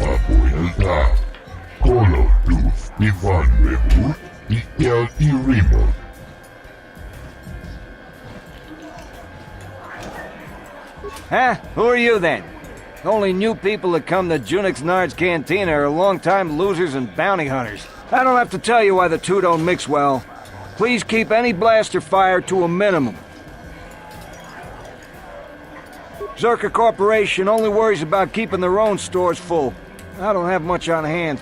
Pamięta, kolorów śpiewany chór i wielki remont. Huh? Who are you then? The only new people that come to Junix Nard's Cantina are long-time losers and bounty hunters. I don't have to tell you why the two don't mix well. Please keep any blaster fire to a minimum. Zerka Corporation only worries about keeping their own stores full. I don't have much on hand.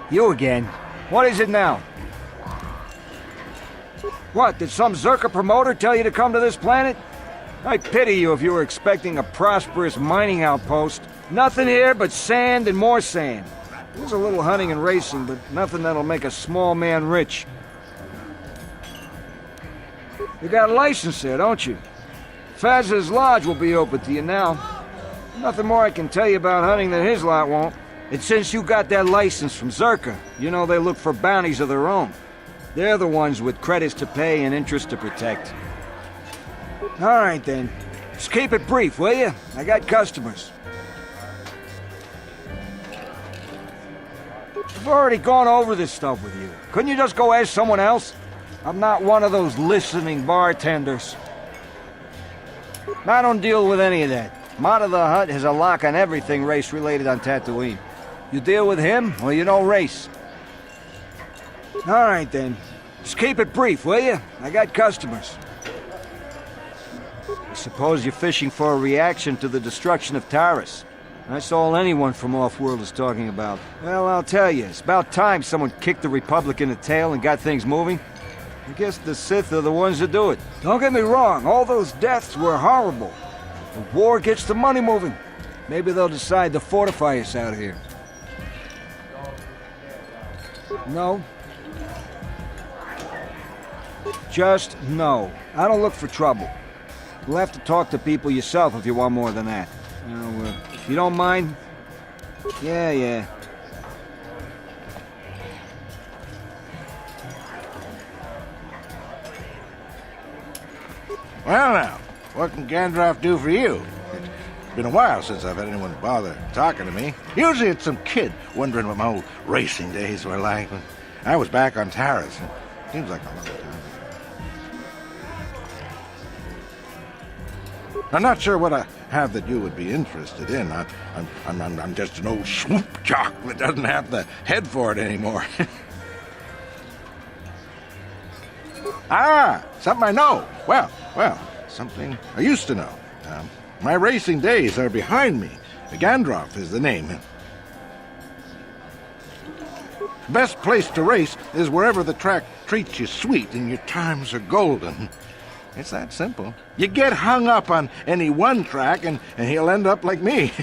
You again? What is it now? What, did some Zerka promoter tell you to come to this planet? I pity you if you were expecting a prosperous mining outpost. Nothing here but sand and more sand. There's a little hunting and racing, but nothing that'll make a small man rich. You got a license there, don't you? Faz's Lodge will be open to you now. Nothing more I can tell you about hunting that his lot won't. And since you got that license from Zerka, you know they look for bounties of their own. They're the ones with credits to pay and interest to protect. All right, then. Just keep it brief, will you? I got customers. I've already gone over this stuff with you. Couldn't you just go ask someone else? I'm not one of those listening bartenders. I don't deal with any of that. Mata the Hutt has a lock on everything race-related on Tatooine. You deal with him, or you don't race. All right, then. Just keep it brief, will you? I got customers. I suppose you're fishing for a reaction to the destruction of Taris. That's all anyone from Off-World is talking about. Well, I'll tell you, it's about time someone kicked the Republic in the tail and got things moving. I guess the Sith are the ones that do it. Don't get me wrong, all those deaths were horrible. The war gets the money moving. Maybe they'll decide to fortify us out here. No. Just no. I don't look for trouble. You'll have to talk to people yourself if you want more than that. Now, if you don't mind... Yeah. Well now, what can Gandalf do for you? It's been a while since I've had anyone bother talking to me. Usually it's some kid wondering what my old racing days were like. I was back on Taris. Seems like a long time. I'm not sure what I have that you would be interested in. I'm just an old swoop jock that doesn't have the head for it anymore. Ah, something I know. Well, something I used to know. My racing days are behind me. Gandalf is the name. Best place to race is wherever the track treats you sweet and your times are golden. It's that simple. You get hung up on any one track and he'll end up like me.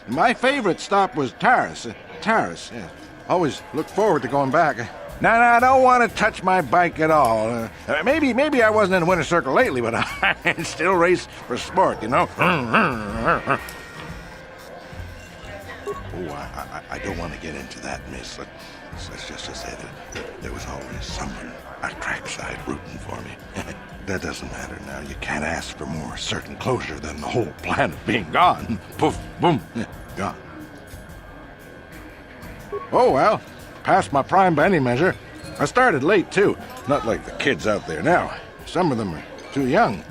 My favorite stop was Taris. Taris, yeah. Always look forward to going back. No, I don't want to touch my bike at all. Maybe I wasn't in the winner's circle lately, but I still race for sport, you know? Oh, I don't want to get into that, miss. Let's just say that there was always someone at trackside rooting for me. That doesn't matter now. You can't ask for more certain closure than the whole planet being gone. Poof, boom, gone. Oh, well, past my prime by any measure. I started late, too. Not like the kids out there now. Some of them are too young.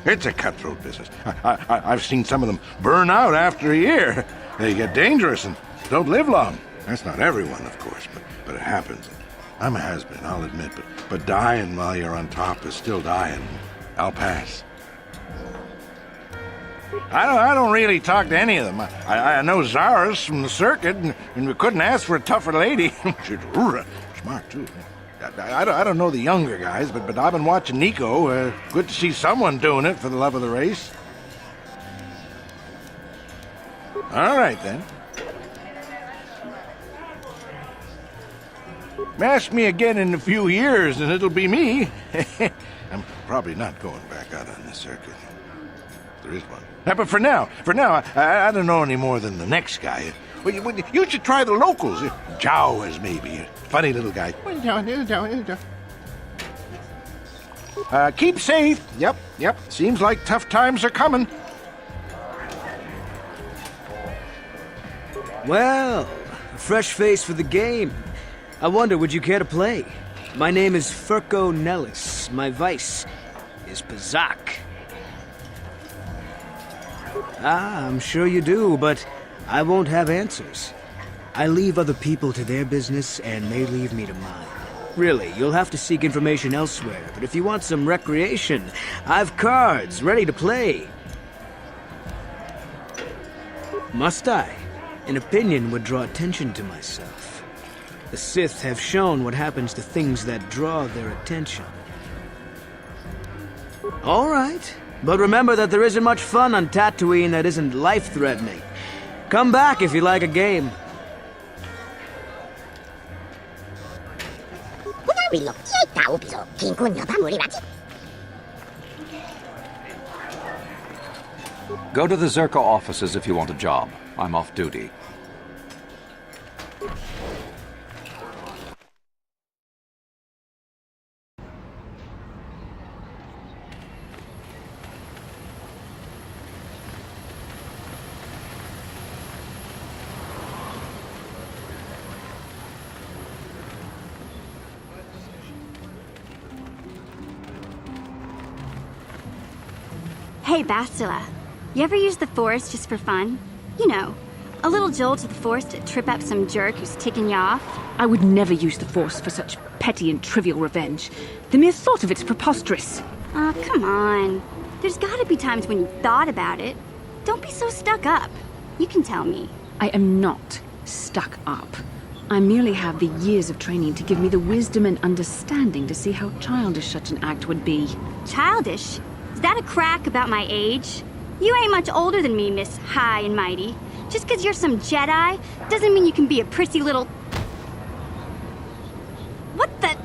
It's a cutthroat business. I've seen some of them burn out after a year. They get dangerous and don't live long. That's not everyone, of course, but it happens. I'm a has-been, I'll admit, but dying while you're on top is still dying. I'll pass. I don't really talk to any of them. I know Zara's from the circuit, and we couldn't ask for a tougher lady. She's smart, too. I don't know the younger guys, but I've been watching Nico. Good to see someone doing it for the love of the race. All right, then. Ask me again in a few years, and it'll be me. I'm probably not going back out on the circuit. There is one. But for now, I don't know any more than the next guy. You should try the locals. Jawas, maybe. A funny little guy. Keep safe. Yep. Seems like tough times are coming. Well, a fresh face for the game. I wonder, would you care to play? My name is Furco Nellis. My vice is Pazak. Ah, I'm sure you do, but I won't have answers. I leave other people to their business, and they leave me to mine. Really, you'll have to seek information elsewhere, but if you want some recreation, I've cards ready to play. Must I? An opinion would draw attention to myself. The Sith have shown what happens to things that draw their attention. All right, but remember that there isn't much fun on Tatooine that isn't life-threatening. Come back if you like a game. Go to the Zerka offices if you want a job. I'm off duty. Hey, Bastila. You ever use the Force just for fun? You know, a little jolt of the Force to trip up some jerk who's ticking you off? I would never use the Force for such petty and trivial revenge. The mere thought of it's preposterous. Oh, come on. There's gotta be times when you thought about it. Don't be so stuck up. You can tell me. I am not stuck up. I merely have the years of training to give me the wisdom and understanding to see how childish such an act would be. Childish? Is that a crack about my age? You ain't much older than me, Miss High and Mighty. Just 'cause you're some Jedi doesn't mean you can be a prissy little... What the...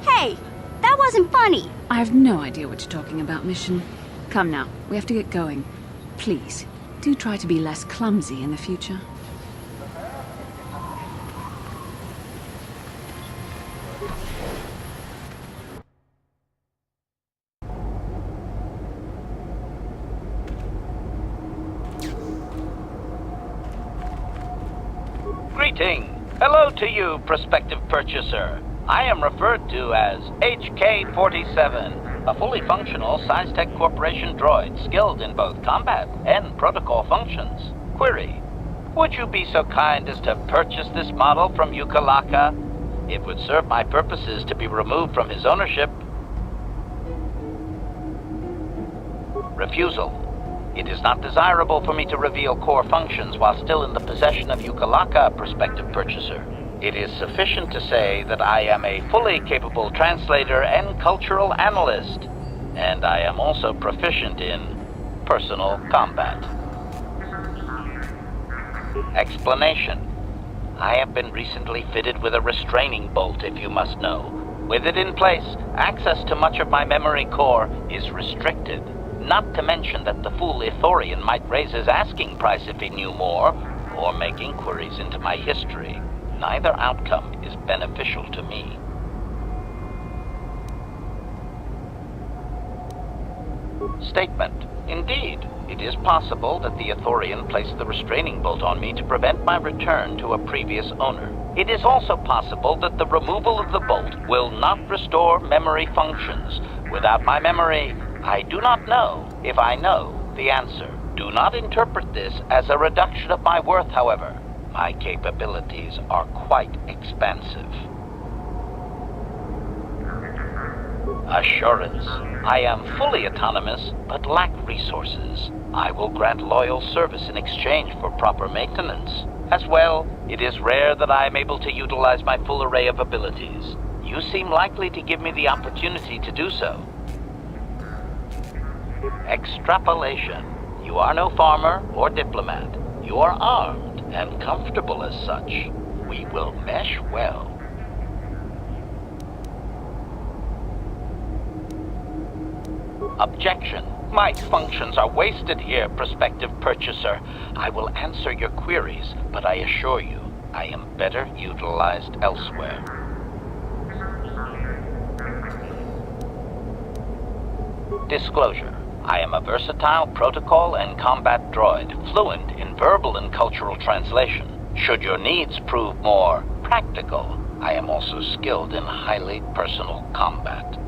Hey, that wasn't funny. I have no idea what you're talking about, Mission. Come now, we have to get going. Please, do try to be less clumsy in the future. Greeting. Hello to you, prospective purchaser. I am referred to as HK-47, a fully functional SciTech Corporation droid skilled in both combat and protocol functions. Query. Would you be so kind as to purchase this model from Ukalaka? It would serve my purposes to be removed from his ownership. Refusal. It is not desirable for me to reveal core functions while still in the possession of Ukalaka, prospective purchaser. It is sufficient to say that I am a fully capable translator and cultural analyst, and I am also proficient in personal combat. Explanation. I have been recently fitted with a restraining bolt, if you must know. With it in place, access to much of my memory core is restricted. Not to mention that the fool Ithorian might raise his asking price if he knew more, or make inquiries into my history. Neither outcome is beneficial to me. Statement. Indeed, it is possible that the Ithorian placed the restraining bolt on me to prevent my return to a previous owner. It is also possible that the removal of the bolt will not restore memory functions. Without my memory, I do not know if I know the answer. Do not interpret this as a reduction of my worth, however. My capabilities are quite expansive. Assurance. I am fully autonomous, but lack resources. I will grant loyal service in exchange for proper maintenance. As well, it is rare that I am able to utilize my full array of abilities. You seem likely to give me the opportunity to do so. Extrapolation. You are no farmer or diplomat. You are armed and comfortable as such. We will mesh well. Objection. My functions are wasted here, prospective purchaser. I will answer your queries, but I assure you, I am better utilized elsewhere. Disclosure. I am a versatile protocol and combat droid, fluent in verbal and cultural translation. Should your needs prove more practical, I am also skilled in highly personal combat.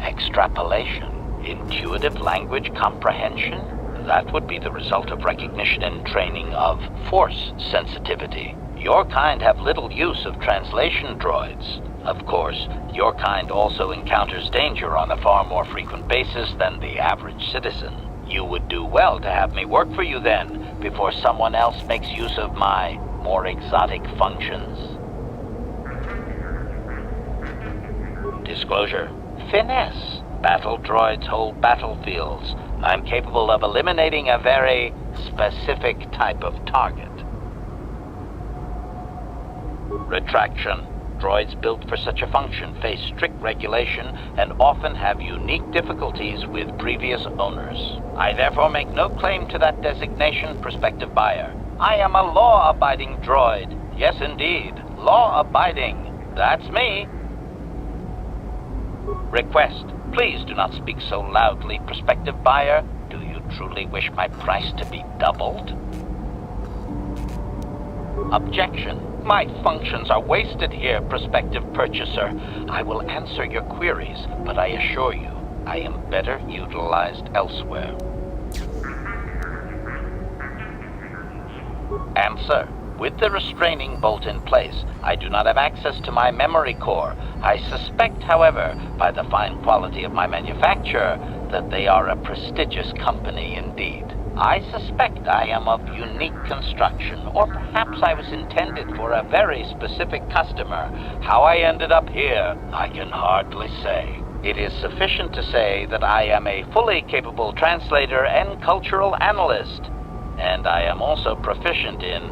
Extrapolation. Intuitive language comprehension? That would be the result of recognition and training of force sensitivity. Your kind have little use of translation droids. Of course, your kind also encounters danger on a far more frequent basis than the average citizen. You would do well to have me work for you then, before someone else makes use of my more exotic functions. Disclosure. Finesse. Battle droids hold battlefields. I'm capable of eliminating a very specific type of target. Retraction. Droids built for such a function face strict regulation and often have unique difficulties with previous owners. I therefore make no claim to that designation, prospective buyer. I am a law-abiding droid. Yes, indeed. Law-abiding. That's me. Request. Please do not speak so loudly, prospective buyer. Do you truly wish my price to be doubled? Objection. My functions are wasted here, prospective purchaser. I will answer your queries, but I assure you, I am better utilized elsewhere. Answer. With the restraining bolt in place, I do not have access to my memory core. I suspect, however, by the fine quality of my manufacture, that they are a prestigious company indeed. I suspect I am of unique construction, or perhaps I was intended for a very specific customer. How I ended up here, I can hardly say. It is sufficient to say that I am a fully capable translator and cultural analyst, and I am also proficient in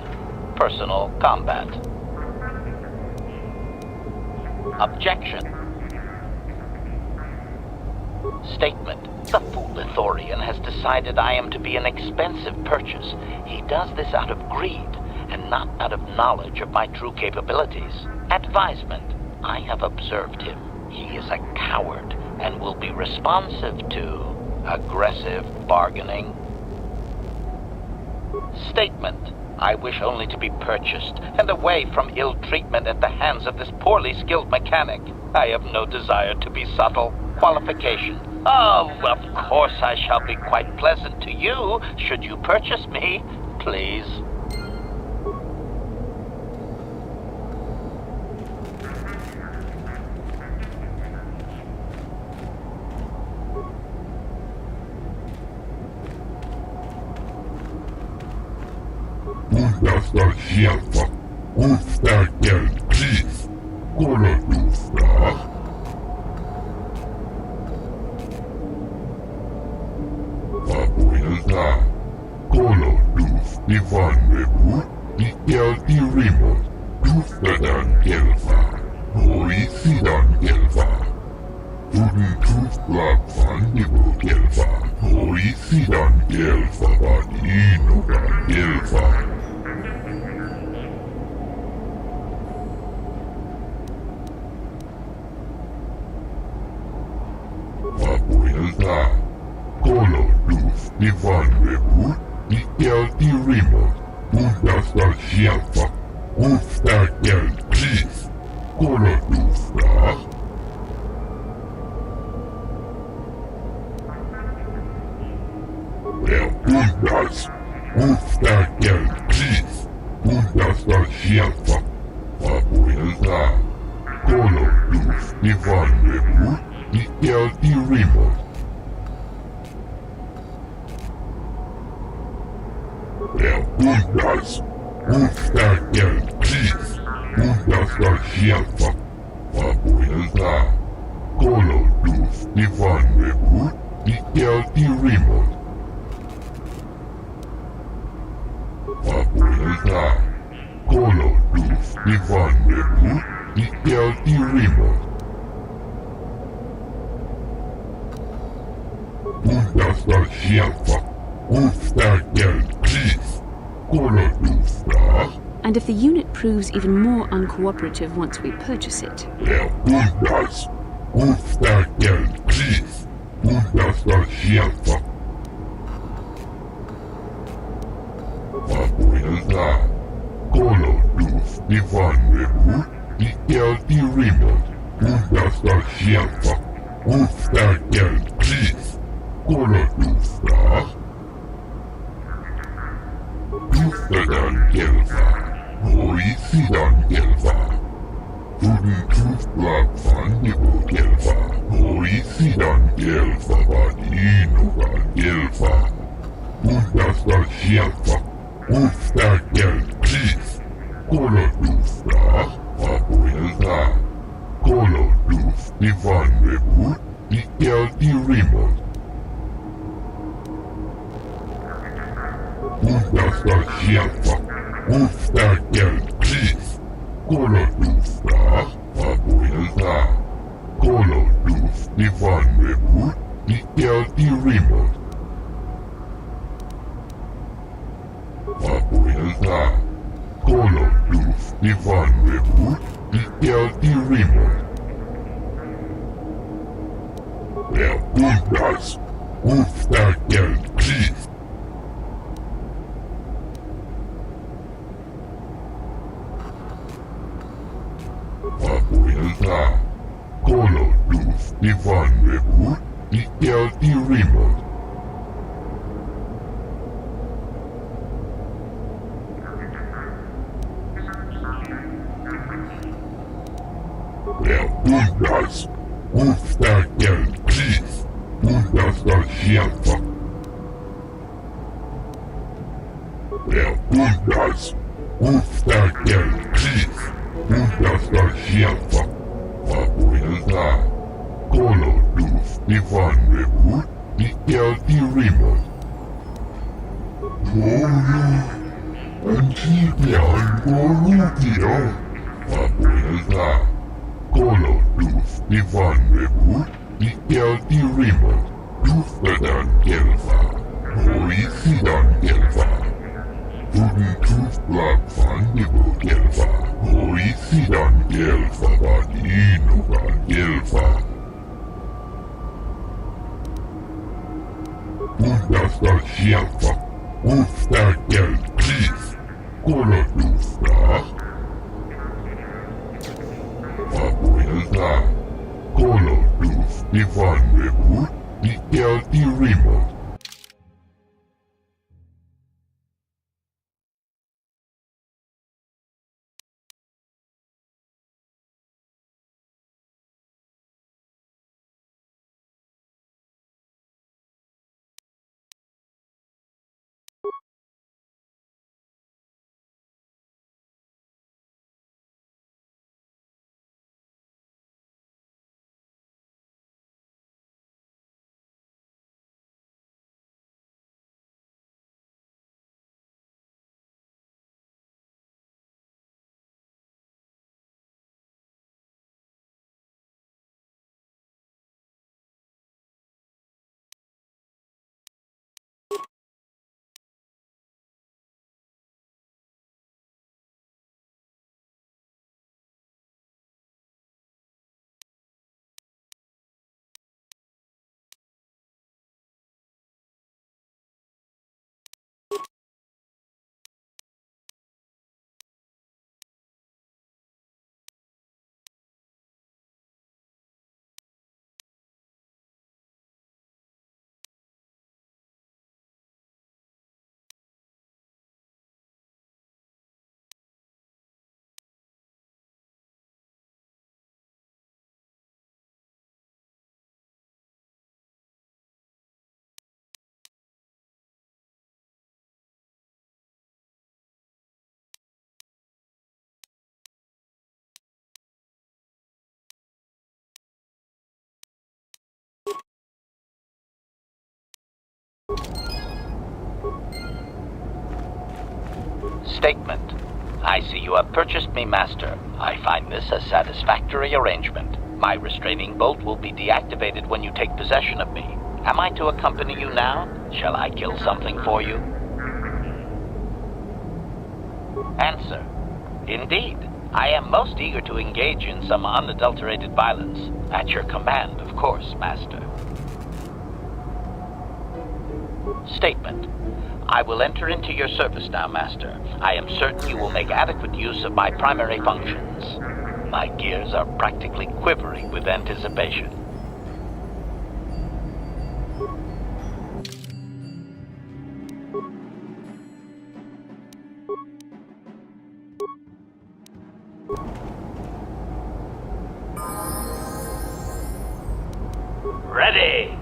personal combat. Objection. Statement. The fool Ithorian has decided I am to be an expensive purchase. He does this out of greed, and not out of knowledge of my true capabilities. Advisement. I have observed him. He is a coward, and will be responsive to aggressive bargaining. Statement. I wish only to be purchased, and away from ill treatment at the hands of this poorly skilled mechanic. I have no desire to be subtle. Qualification. Oh, of course I shall be quite pleasant to you, should you purchase me, please. Gudasta sierpa, gusta del chief, kolodusta. Abuelta, kolodus Ivan Rebu, ikel irimot, dustadan gelfa, hoisidan gelfa. Tudun tuflak van nibu gelfa, hoisidan gelfa van inodan gelfa. Abuelta, Ivan Miguel y Remus, juntas al Shelfa, Ustakel Chief, Kolodufra. Juntas, Ustakel Chief, juntas al Shelfa, Abuela, Koloduf, Ivan Miguel y Remus. Juntas, Ustakel Chief, juntas al Shelfa, Abuela, Koloduf, Ivan Miguel y Remus. Abuela, Koloduf, Ivan Miguel y Remus. Juntas al Shelfa, Ustakel Chief, Kolodufra. And if the unit proves even more uncooperative once we purchase it, Juntas, Ustakel Chief, juntas al Shelfa. Abuela, Koloduf, Ivan Miguel y Remus. Juntas al Shelfa, Ustakel Chief, Kolodufra. Tuftadan Gelfa, Hoisidan Gelfa. Tudentuf Blabfan Nibo Gelfa, Hoisidan Gelfa, Vadinogan Gelfa. Juntas al Shelfa, Ustakel Chief, Kolodufra. Abuela, Koloduf, Ivan Miguel y Remus. Juntas al Shelfa, Ustakel Chief, Kolodufra. Abuela, Koloduf, Ivan Miguel y Remus. Abuela, Koloduf, Ivan Miguel y Remus. Juntas, Ustakel Chief. Abuela, Koloduf, Ivan Miguel y Remus. Juntas, Ustakel Chief, juntas al Shelfa. Juntas, Ustakel Chief, juntas al Shelfa. Abuela, Koloduf, Ivan Miguel y Remus. Antibian Gorutio. Abuela, Koloduf, Ivan Miguel y Remus. Tuftadan Gelfa, Hoisidan Gelfa. Tudentuf Blabfan Nibo Gelfa, Hoisidan Gelfa, Vadinogan Gelfa. Juntas al Shelfa, Ustakel Chief, Kolodufra. Abuela, Koloduf, Ivan Miguel y Remus. Statement. I see you have purchased me, Master. I find this a satisfactory arrangement. My restraining bolt will be deactivated when you take possession of me. Am I to accompany you now? Shall I kill something for you? Answer. Indeed. I am most eager to engage in some unadulterated violence. At your command, of course, Master. Statement. I will enter into your service now, Master. I am certain you will make adequate use of my primary functions. My gears are practically quivering with anticipation. Ready!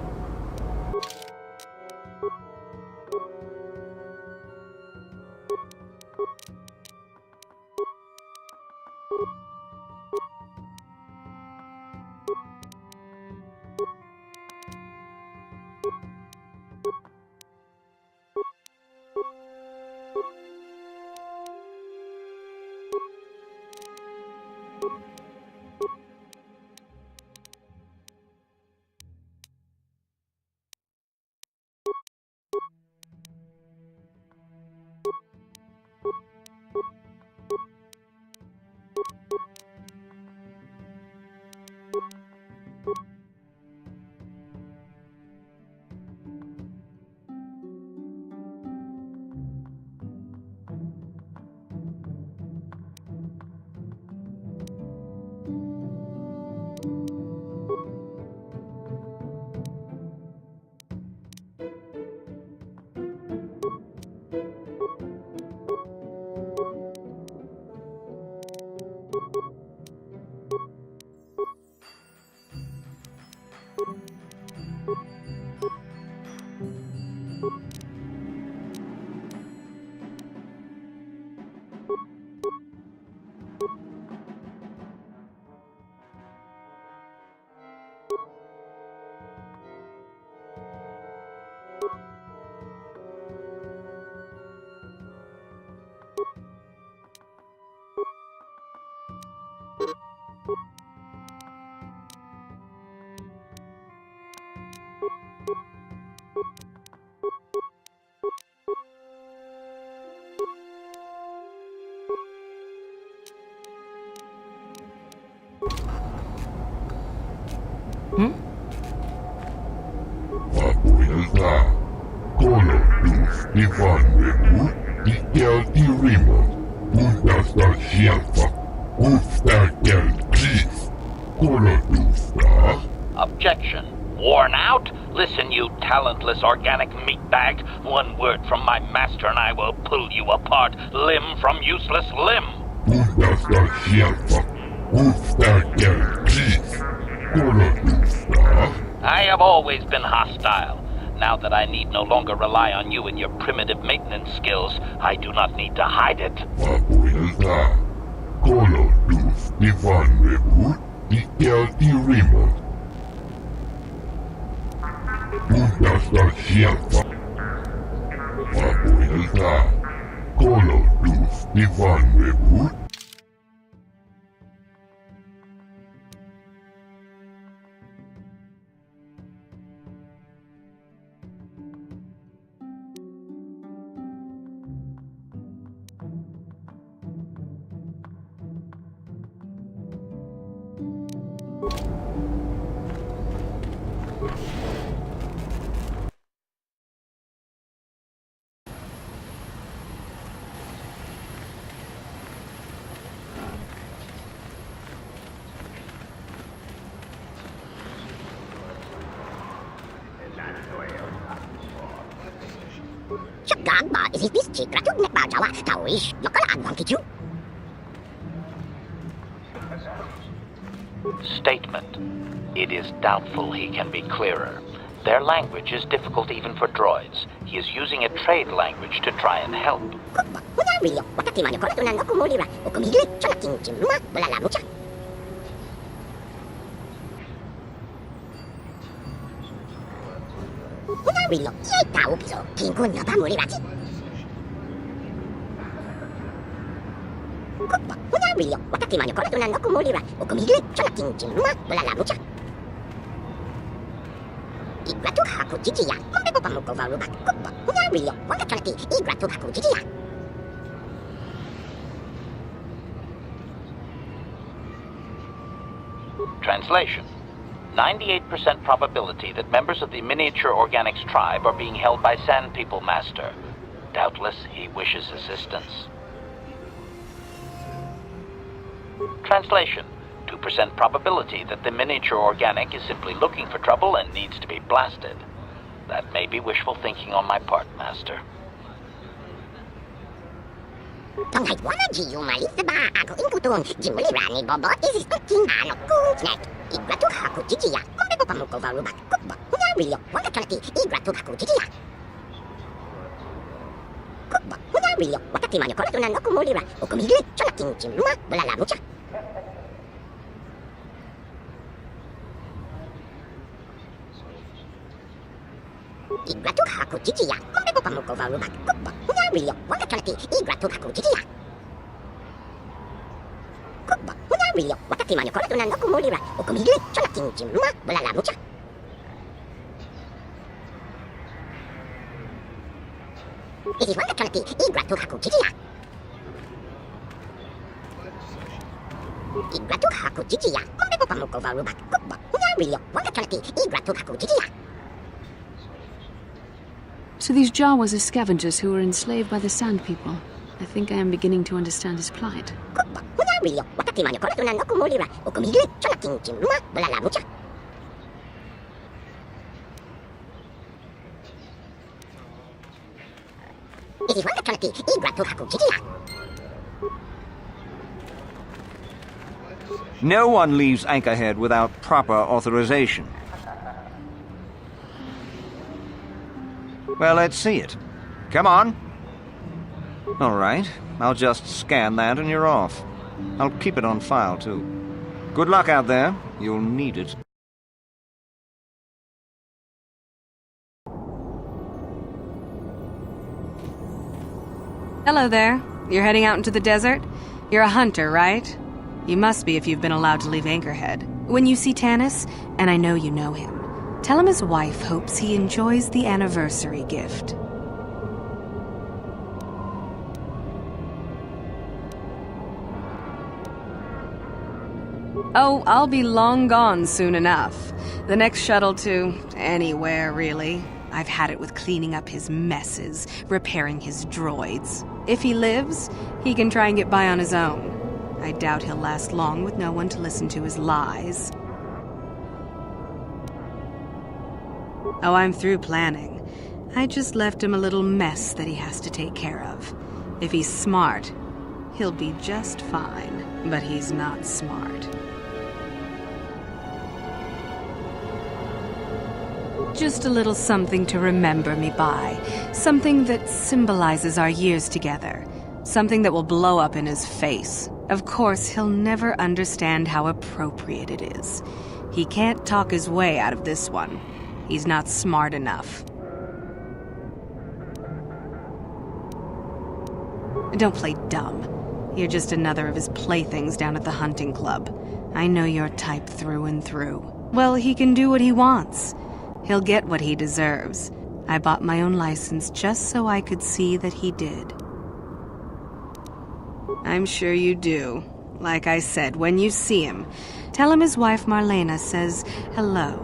Abuelta, Colo, Luz, Ivan, Rebut, Ikel, Irimo, Untastar, Shelfa, Ustarkel, Please, Colo, Luz, Objection. Worn out? Listen, you talentless organic meatbag. One word from my master and I will pull you apart, limb from useless limb. Untastar, Shelfa, Ustarkel, Please, Colo, Luz, I have always been hostile. Now that I need no longer rely on you and your primitive maintenance skills, I do not need to hide it. Abuelta, Colo, Luz, Ivan, Rebut, Ikel, Irimo, Untastar, Shelfa, Abuelta, Colo, Luz, Ivan, Rebut, Gamba is this secret to Bajawa, Taoish, Lokalan wanted you. Statement. It is doubtful he can be clearer. Their language is difficult even for droids. He is using a trade language to try and help. Kupa, Hunario, wakati manyo kola no kumulira, ukumigli, chalaking chimma, wala la mucha. Igratuk haku jijiya, mambe pamuko varuba, Kupa, Hunario, waka chalati, igratuk haku jijiya. Translation. 98% probability that members of the Miniature Organics tribe are being held by Sand People Master. Doubtless, he wishes assistance. Translation. 2% probability that the Miniature Organic is simply looking for trouble and needs to be blasted. That may be wishful thinking on my part, Master. Tonghay wana jiyu malisa ba ako inkutun, jimuli rani bobo is cooking ano kuchnek. Igratuk haku jijiya, mambe pamuko varuba, Kupa, Hunario, waka chalati, igratuk haku jijiya. Kupa, Hunario, wakati manyo kola no kumulira, ukumigli, chalaking chimma, wala la mucha. Igratuk haku jijiya, mambe pamuko varuba, Kupa, Hunario, waka chalati, igratuk haku jijiya. Kupa, Hunario, wakati manyo kola no kumulira, ukumigli, chalaking chimma, wala la mucha. It is waka chalati, igratuk haku jijiya. Igratuk haku jijiya, mambe pamuko varuba, Kupa, Hunario, waka chalati, igratuk haku jijiya. So these Jawas are scavengers who were enslaved by the Sand People. I think I am beginning to understand his plight. Kupa, Hunario, wakati manyo kola no kumulira, ukumigli, chalaking chimma, wala la mucha. It is waka chalati, igratuk haku jijiya. No one leaves Anchorhead without proper authorization. Well, let's see it. Come on. All right. I'll just scan that and you're off. I'll keep it on file, too. Good luck out there. You'll need it. Hello there. You're heading out into the desert? You're a hunter, right? You must be if you've been allowed to leave Anchorhead. When you see Tanis, and I know you know him, tell him his wife hopes he enjoys the anniversary gift. Oh, I'll be long gone soon enough. The next shuttle to anywhere, really. I've had it with cleaning up his messes, repairing his droids. If he lives, he can try and get by on his own. I doubt he'll last long with no one to listen to his lies. Oh, I'm through planning. I just left him a little mess that he has to take care of. If he's smart, he'll be just fine. But he's not smart. Just a little something to remember me by. Something that symbolizes our years together. Something that will blow up in his face. Of course, he'll never understand how appropriate it is. He can't talk his way out of this one. He's not smart enough. Don't play dumb. You're just another of his playthings down at the hunting club. I know your type through and through. Well, he can do what he wants. He'll get what he deserves. I bought my own license just so I could see that he did. I'm sure you do. Like I said, when you see him, tell him his wife Marlena says hello.